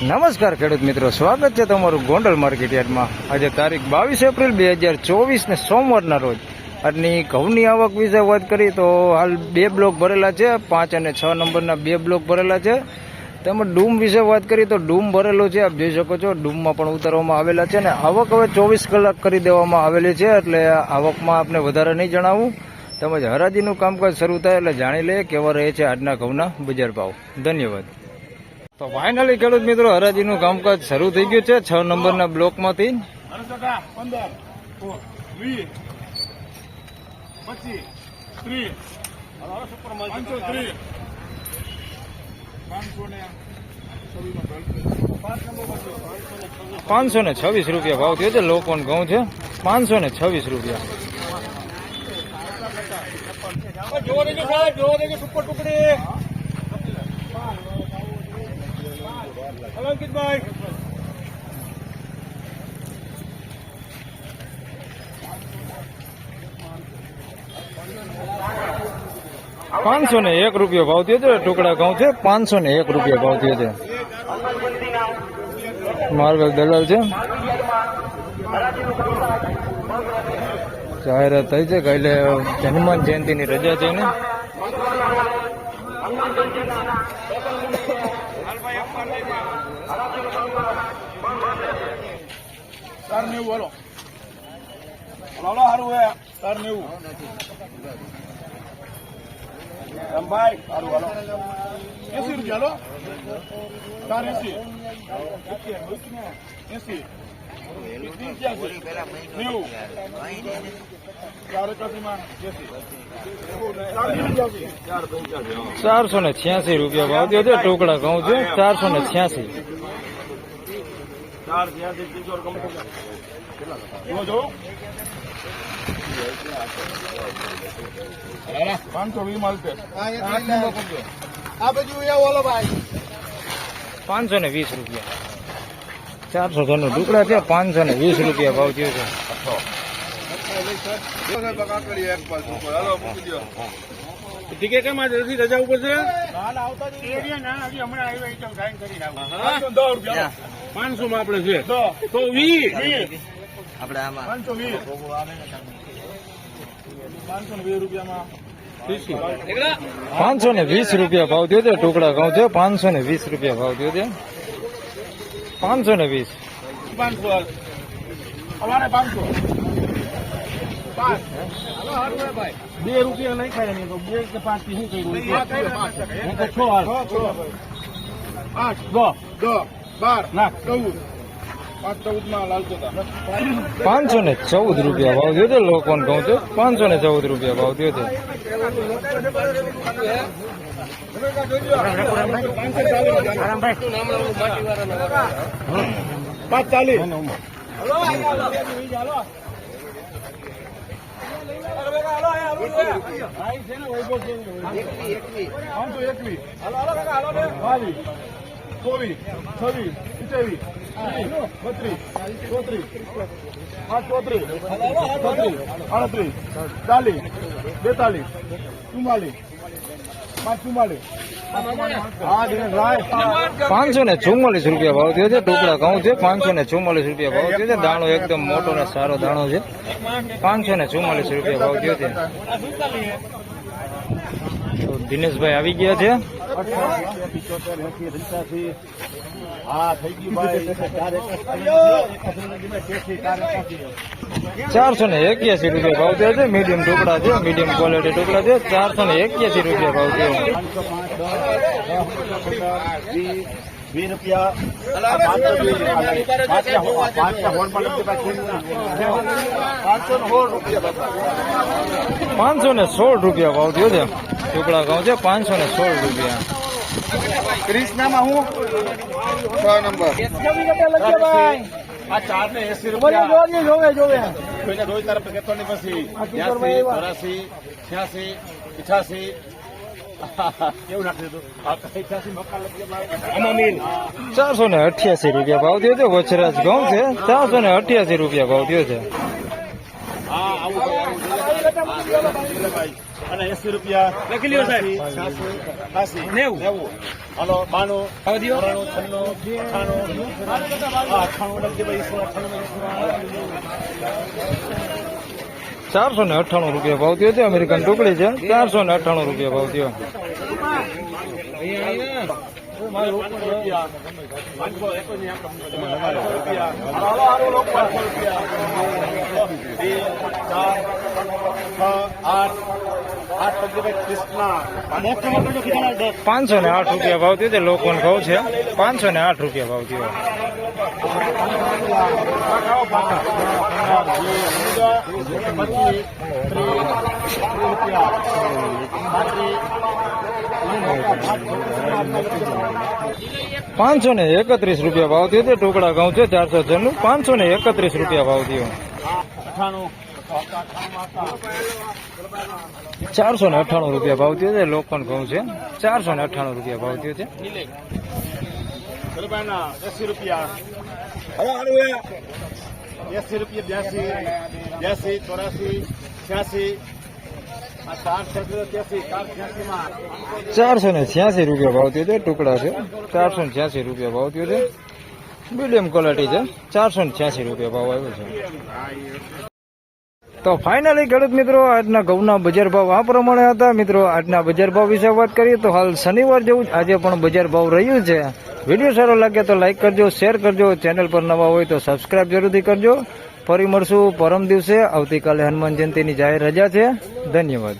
નમસ્કાર ખેડૂત મિત્રો, સ્વાગત છે તમારું ગોંડલ માર્કેટ યાર્ડમાં। આજે તારીખ 22 એપ્રિલ 2024 ને સોમવારના રોજ આજની ઘઉંની આવક વિશે વાત કરી તો હાલ 2 બ્લોક ભરેલા છે, 5 અને 6 નંબરના 2 બ્લોક ભરેલા છે। તેમજ ડૂમ વિશે વાત કરી તો ડૂમ ભરેલો છે, આપ જોઈ શકો છો। ડૂમમાં પણ ઉતારવામાં આવેલા છે ને આવક હવે 24 કલાક કરી દેવામાં આવેલી છે, એટલે આવકમાં આપણે વધારે નહીં જણાવું। તેમજ હરાજીનું કામકાજ શરૂ થાય એટલે જાણી લઈએ કેવા રહે છે આજના ઘઉંના બજાર ભાવ। ધન્યવાદ। તો ફાઇનલી ખેડૂત મિત્રો હરાજીનું કામકાજ શરૂ થઈ ગયું છે 6 નંબરના બ્લોકમાંથી। 526 રૂપિયા ભાવ થયો છે। લોકોન ઘઉં છે 526 રૂપિયા। અલંકિતભાઈ 501 રૂપિયા ભાવ થયો છે। ટુકડા ઘઉં છે 501 રૂપિયા ભાવ થયો છે। માર્ગલ દલાલ છે, જાહેરાત થઈ છે કાલે હનુમાન જયંતિની રજા છે ને। સારું હે 490 રમભાઈ સારું હાલો 80 રૂપિયા લો 480 486 રૂપિયા ભાવ થયો છે। ટુકડા ઘઉં છે 486। 520 મળશે 520 રૂપિયા 400 નો ટુકડા છે 520 રૂપિયા ભાવ થયો છે। ઠીક કેમ આજે રજા ઉપર છે? હમણાં 500 માં આપણે છે તો 20 આપણે આમાં 520 રૂપિયામાં 520 રૂપિયા ભાવ થયો છે। ટુકડા ઘઉં છે 520 રૂપિયા ભાવ થયો છે। 520 500 અમારે 500 2 રૂપિયા નહીં ખાય ને તો 2 કે 5 થી શું કર્યું 8 10 12 લાખ 14 514 માં લાલતો 514 રૂપિયા ભાવ થયો છે। લોકોન ઘઉં છે 514 રૂપિયા ભાવ થયો છે। 544 રૂપિયા ભાવ થયો છે। ટુકડા ઘઉં છે 544 રૂપિયા ભાવ થયો છે। દાણો એકદમ મોટો ને સારો દાણો છે। 544 રૂપિયા ભાવ થયો છે। તો દિનેશભાઈ આવી ગયા છે। 481 રૂપિયા ભાવ થયો છે। મીડિયમ ટુકડા છે, મીડિયમ ક્વોલિટી ટુકડા છે 481 રૂપિયા ભાવ થયો। 20 રૂપિયા 516 રૂપિયા ભાવ થયો છે। ટુકડા ઘઉં છે 516 રૂપિયા। ક્રિષ્નામાં હું 6 નંબર આ 4 ને 80 રૂપિયા જોવે કોઈને રોજ તરફ કેતો નહીં પછી 83 86 86 કેવું નાખી દીધું 88 મકાન લગી 488 રૂપિયા ભાવ થયો છે। વચરાજ ઘઉં છે 488 રૂપિયા ભાવ થયો છે। હા આવું અને 80 રૂપિયા લખી લ્યો સાહેબ. 80 90 હાલો 92 96 498 રૂપિયા ભાવ થયો છે. અમેરિકન ટુકડી છે, 498 રૂપિયા ભાવ થયો. પાંચસો ને 8 રૂપિયા ભાવ થયો છે. લોકોને ઘઉં છે, 508 રૂપિયા ભાવ થયો. પાંચસો ને 31 રૂપિયા ભાવ થયો છે. ટુકડા ઘઉં છે 496, 531 રૂપિયા ભાવ થયો. 498 રૂપિયા ભાવ થયો છે. લોકોન ઘઉં છે, 498 રૂપિયા ભાવ થયો છે. 80 રૂપિયા 82 84 86 486 રૂપિયા ભાવ થયો છે. ટુકડા છે, 486 રૂપિયા ભાવ થયો છે. મીડિયમ ક્વોલિટી છે, 486 રૂપિયા ભાવ આવ્યો છે. તો ફાઇનલી ખેડૂત મિત્રો, આજના ઘઉંના બજાર ભાવ આ પ્રમાણે હતા. મિત્રો, આજના બજાર ભાવ વિશે વાત કરીએ તો હાલ શનિવાર જેવું જ આજે પણ બજાર ભાવ રહ્યું છે. વિડીયો સારો લાગે તો લાઈક કરજો, શેર કરજો. ચેનલ પર નવા હોય તો સબસ્ક્રાઇબ જરૂરથી કરજો. ફરી મળશું પરમ દિવસે. આવતીકાલે હનુમાન જયંતિની જાહેર રજા છે. ધન્યવાદ.